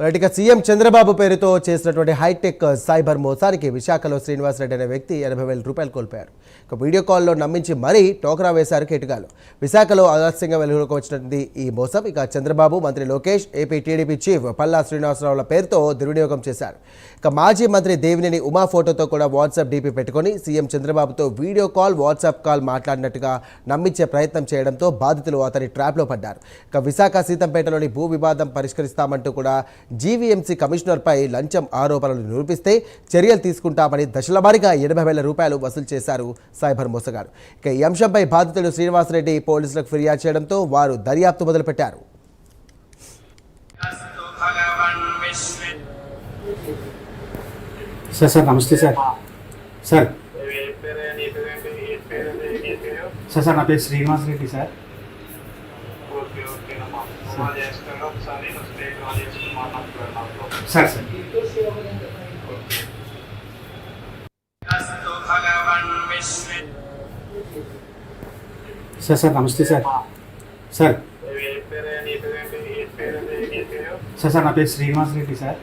ఇక సీఎం చంద్రబాబు పేరుతో చేసినటువంటి హైటెక్ సైబర్ మోసానికి విశాఖలో శ్రీనివాసరెడ్డి అనే వ్యక్తి 80,000 రూపాయలు కోల్పోయారు. ఇక వీడియో కాల్లో నమ్మించి మరీ టోకరా వేశారు కేటుగాలు. విశాఖలో ఆలస్యంగా వెలుగులోకి వచ్చినది ఈ మోసం. ఇక చంద్రబాబు, మంత్రి Lokesh, AP TDP chief Palla శ్రీనివాసరావుల పేరుతో దుర్వినియోగం చేశారు. ఇక మాజీ మంత్రి దేవినేని ఉమా ఫోటోతో కూడా వాట్సాప్ డీపీ పెట్టుకొని సీఎం చంద్రబాబుతో వీడియో కాల్, వాట్సాప్ కాల్ మాట్లాడినట్టుగా నమ్మించే ప్రయత్నం చేయడంతో బాధితులు అతని ట్రాప్లో పడ్డారు. ఇక విశాఖ సీతంపేటలోని భూ వివాదం పరిష్కరిస్తామంటూ కూడా జీవీఎంసీ కమిషనర్పై లంచం ఆరోపణలు నిరూపిస్తే చర్యలు తీసుకుంటామని దశలవారీగా 80,000 రూపాయలు వసూలు చేశారు సైబర్ మోసగాడు. ఇక ఈ అంశంపై బాధితుడు శ్రీనివాసరెడ్డి పోలీసులకు ఫిర్యాదు చేయడంతో వారు దర్యాప్తు మొదలుపెట్టారు. సార్ నమస్తే సార్. సార్ సార్ నా పేరు Srinivasa Reddy sir. Sir sir sir నమస్తే సార్. సార్ సార్ నా పేరు Srinivasa Reddy sir.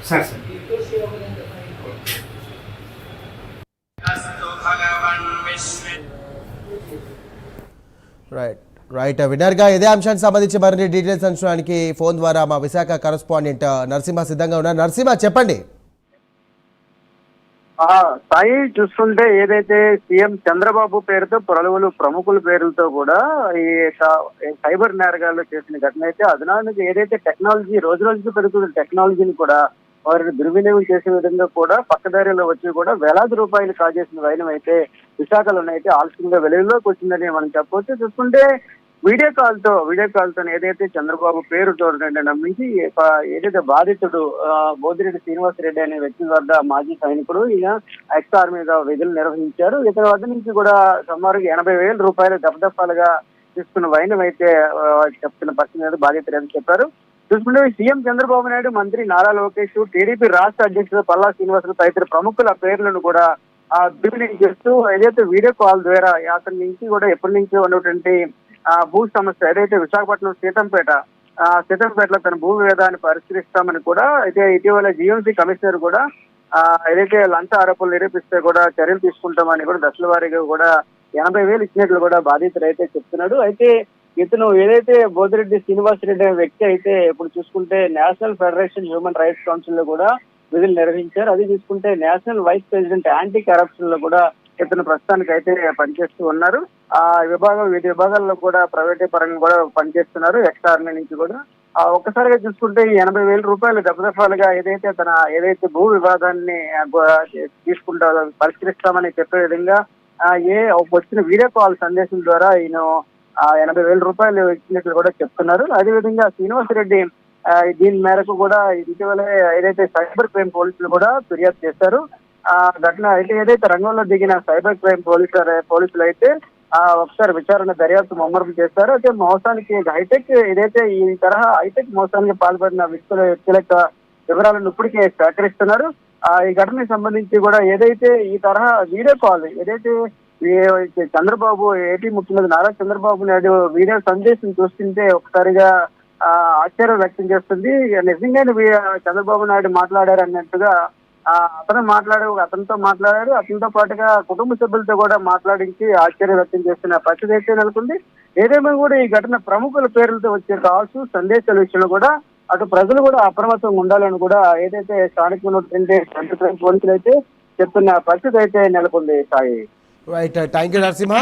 Sir sir right విన్నర్గా ఇదే అంశానికి సంబంధించి మరిన్ని డీటెయిల్స్ అంచడానికి ఫోన్ ద్వారా మా విశాఖ కరెస్పాండెంట్ నరసింహ సిద్ధంగా ఉన్నారు. నరసింహ చెప్పండి. సాయి, చూస్తుంటే ఏదైతే సీఎం చంద్రబాబు పేరుతో పలువురు ప్రముఖుల పేర్లతో కూడా ఈ సైబర్ నేరగాళ్ళు చేసిన ఘటన అయితే అదనానికి ఏదైతే టెక్నాలజీ రోజు రోజుకి పెరుగుతున్న టెక్నాలజీని కూడా వారిని దుర్వినియోగం చేసే విధంగా కూడా పక్కదారిలో వచ్చి కూడా వేలాది రూపాయలు కాజేసిన వైనం అయితే విశాఖలోనైతే ఆలస్యంగా వెలుగులోకి వచ్చిందని మనం చెప్పవచ్చు. చూస్తుంటే వీడియో కాల్ తో ఏదైతే చంద్రబాబు పేరుతో నమ్మించి ఏదైతే బాధితుడు బోదిరెడ్డి శ్రీనివాసరెడ్డి అనే వ్యక్తి వద్ద మాజీ సైనికుడు ఈయన ఎక్స్ ఆర్మీగా విధులు నిర్వహించారు. ఇతని వద్ద నుంచి కూడా సుమారు 80,000 రూపాయలు దఫదఫాలుగా తీసుకున్న వైనం అయితే చెప్తున్న పరిస్థితి బాధితుడు అని చెప్పారు. చూసుకుంటే సీఎం చంద్రబాబు నాయుడు, మంత్రి నారా లోకేష్, టీడీపీ రాష్ట్ర అధ్యక్షుడు పల్లా శ్రీనివాసరావు తదితర ప్రముఖుల పేర్లను కూడా దుర్వినియోగం చేస్తూ ఏదైతే వీడియో కాల్ ద్వారా అతని నుంచి కూడా ఎప్పటి నుంచో ఉన్నటువంటి భూ సమస్య ఏదైతే విశాఖపట్నం సీతంపేటలో తన భూ వివాదాన్ని పరిష్కరిస్తామని కూడా అయితే ఇటీవల జీవీఎంసీ కమిషనర్ కూడా ఏదైతే లంచ ఆరోపణలు నిరూపిస్తే కూడా చర్యలు తీసుకుంటామని కూడా దశల వారీగా కూడా 80,000 ఇచ్చినట్లు కూడా బాధితుడు అయితే చెప్తున్నాడు. అయితే ఇతను ఏదైతే బోదిరెడ్డి శ్రీనివాసరెడ్డి అనే వ్యక్తి అయితే ఇప్పుడు చూసుకుంటే national federation human rights council లో కూడా విధులు నిర్వహించారు. అది చూసుకుంటే national vice president anti corruption లో కూడా ఇతను ప్రస్తుతానికి అయితే పనిచేస్తూ ఉన్నారు. వివిధ విభాగాల్లో కూడా ప్రైవేట్ పరంగా కూడా పనిచేస్తున్నారు. ఎక్స్ ఆర్మీ నుంచి కూడా ఒక్కసారిగా చూసుకుంటే ఈ 80,000 రూపాయలు దఫదఫాలుగా ఏదైతే భూ వివాదాన్ని పరిష్కరిస్తామని చెప్పే విధంగా వచ్చిన వీడియో కాల్ సందేశం ద్వారా ఈయన 80,000 రూపాయలు ఇచ్చినట్లు కూడా చెప్తున్నారు. అదేవిధంగా శ్రీనివాసరెడ్డి దీని మేరకు కూడా ఇటీవల ఏదైతే సైబర్ క్రైమ్ పోలీసులు కూడా ఫిర్యాదు చేశారు. ఘటన అయితే ఏదైతే రంగంలో దిగిన సైబర్ క్రైమ్ పోలీసులు అయితే ఒకసారి విచారణ దర్యాప్తు ముమ్మరం చేశారు. అయితే మోసానికి ఈ తరహా హైటెక్ మోసానికి పాల్పడిన వ్యక్తుల యొక్క వివరాలను ఇప్పటికే సేకరిస్తున్నారు. ఈ ఘటనకు సంబంధించి కూడా ఏదైతే ఈ తరహా వీడియో కాల్ ఏదైతే చంద్రబాబు ఏపీ ముఖ్యమంత్రి నారా చంద్రబాబు నాయుడు వీడియో సందేశం చూస్తుంటే ఒకసారిగా ఆశ్చర్యం వ్యక్తం చేస్తుంది. నిజంగానే చంద్రబాబు నాయుడు మాట్లాడారు అన్నట్టుగా అతనితో మాట్లాడారు. అతనితో పాటుగా కుటుంబ సభ్యులతో కూడా మాట్లాడించి ఆశ్చర్యం వ్యక్తం చేస్తున్న పరిస్థితి అయితే నెలకొంది. ఏదేమైనా కూడా ఈ ఘటన ప్రముఖుల పేర్లతో వచ్చే కాల్స్, సందేశాల విషయంలో కూడా అటు ప్రజలు కూడా అప్రమత్తంగా ఉండాలని కూడా ఏదైతే స్థానిక పోలీసులు అయితే చెప్తున్న పరిస్థితి అయితే నెలకొంది. Sai, right, thank you Narasimha.